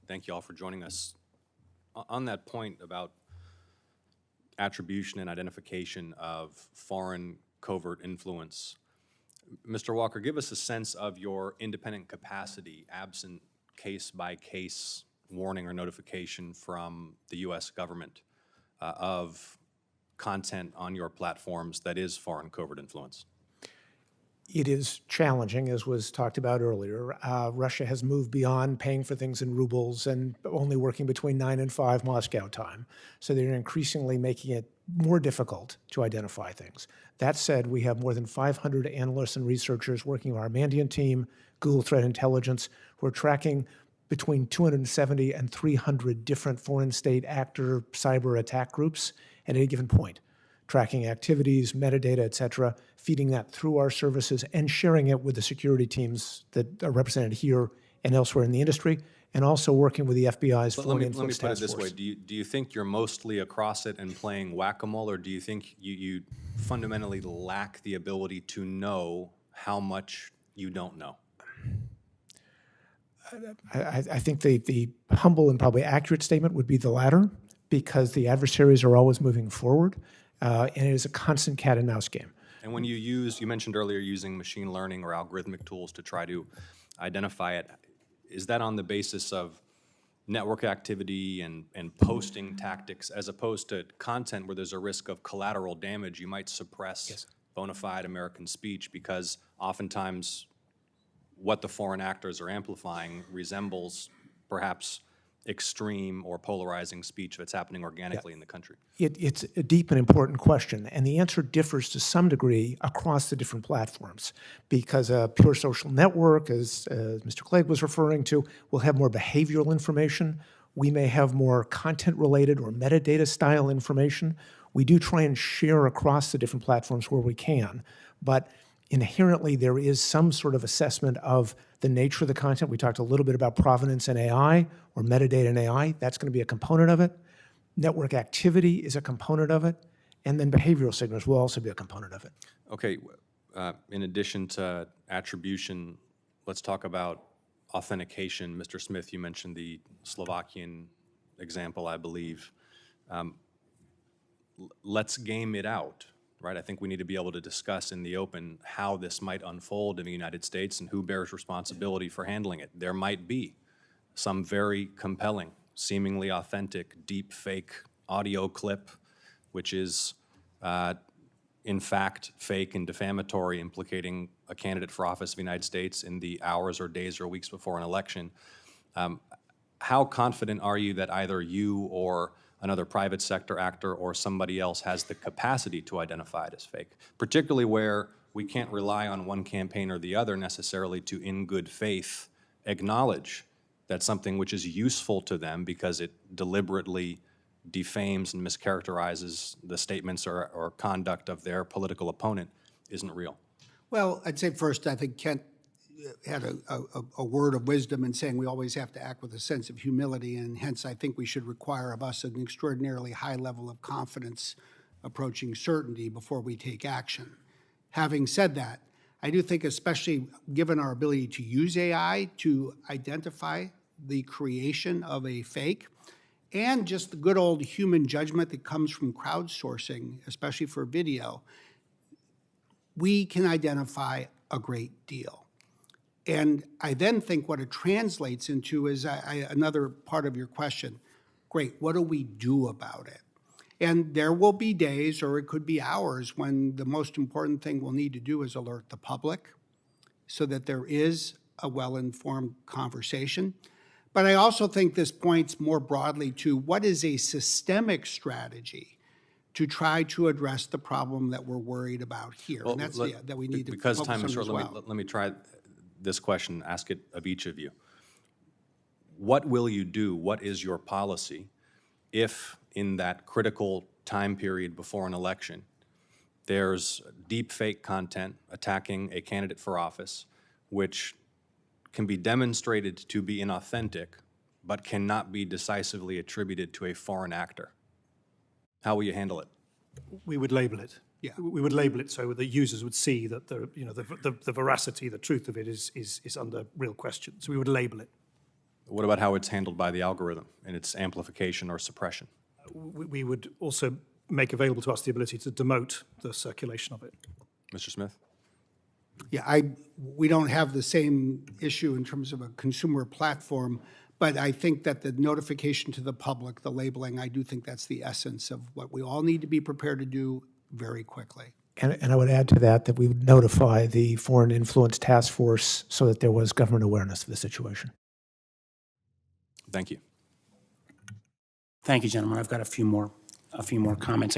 thank you all for joining us. On that point about attribution and identification of foreign covert influence, Mr. Walker, give us a sense of your independent capacity absent case-by-case warning or notification from the U.S. government of content on your platforms that is foreign covert influence. It is challenging, as was talked about earlier. Russia has moved beyond paying for things in rubles and only working between 9 and 5 Moscow time. So they're increasingly making it more difficult to identify things. That said, we have more than 500 analysts and researchers working with our Mandiant team, Google Threat Intelligence, who are tracking between 270 and 300 different foreign state actor cyber attack groups at any given point, tracking activities, metadata, et cetera, feeding that through our services and sharing it with the security teams that are represented here and elsewhere in the industry, and also working with the FBI's Foreign Influence Task Force. Let me put it this way. Do you think you're mostly across it and playing whack-a-mole, or do you think you fundamentally lack the ability to know how much you don't know? I think the humble and probably accurate statement would be the latter, because the adversaries are always moving forward, and it is a constant cat and mouse game. And when you mentioned earlier using machine learning or algorithmic tools to try to identify it, is that on the basis of network activity and posting tactics as opposed to content where there's a risk of collateral damage? You might suppress bona fide American speech because oftentimes what the foreign actors are amplifying resembles perhaps extreme or polarizing speech that's happening organically in the country. It's a deep and important question, and the answer differs to some degree across the different platforms, because a pure social network, as Mr. Clegg was referring to, will have more behavioral information. We may have more content-related or metadata-style information. We do try and share across the different platforms where we can, but inherently there is some sort of assessment of the nature of the content. We talked a little bit about provenance and AI, or metadata and AI. That's going to be a component of it. Network activity is a component of it. And then behavioral signals will also be a component of it. Okay, in addition to attribution, let's talk about authentication. Mr. Smith, you mentioned the Slovakian example, I believe. Let's game it out. Right, I think we need to be able to discuss in the open how this might unfold in the United States and who bears responsibility for handling it. There might be some very compelling, seemingly authentic, deep fake audio clip, which is in fact fake and defamatory, implicating a candidate for office of the United States in the hours or days or weeks before an election. How confident are you that either you or another private sector actor or somebody else has the capacity to identify it as fake, particularly where we can't rely on one campaign or the other necessarily to, in good faith, acknowledge that something which is useful to them because it deliberately defames and mischaracterizes the statements or conduct of their political opponent isn't real? Well, I'd say first, I think Kent had a word of wisdom in saying we always have to act with a sense of humility, and hence I think we should require of us an extraordinarily high level of confidence approaching certainty before we take action. Having said that, I do think, especially given our ability to use AI to identify the creation of a fake, and just the good old human judgment that comes from crowdsourcing, especially for video, we can identify a great deal. And I then think what it translates into is another part of your question. Great, what do we do about it? And there will be days, or it could be hours, when the most important thing we'll need to do is alert the public so that there is a well-informed conversation. But I also think this points more broadly to what is a systemic strategy to try to address the problem that we're worried about here. Well, and that's that we need to because focus time is on short, as well. let me try this question, ask it of each of you. What will you do? What is your policy if in that critical time period before an election there's deep fake content attacking a candidate for office which can be demonstrated to be inauthentic but cannot be decisively attributed to a foreign actor? How will you handle it? We would label it. Yeah. We would label it so that users would see that the veracity, the truth of it is under real question. So we would label it. What about how it's handled by the algorithm and its amplification or suppression? We would also make available to us the ability to demote the circulation of it. Mr. Smith? Yeah, we don't have the same issue in terms of a consumer platform, but I think that the notification to the public, the labeling, I do think that's the essence of what we all need to be prepared to do very quickly. And I would add to that we would notify the Foreign Influence Task Force so that there was government awareness of the situation. Thank you. Thank you, gentlemen. I've got a few more comments. I guess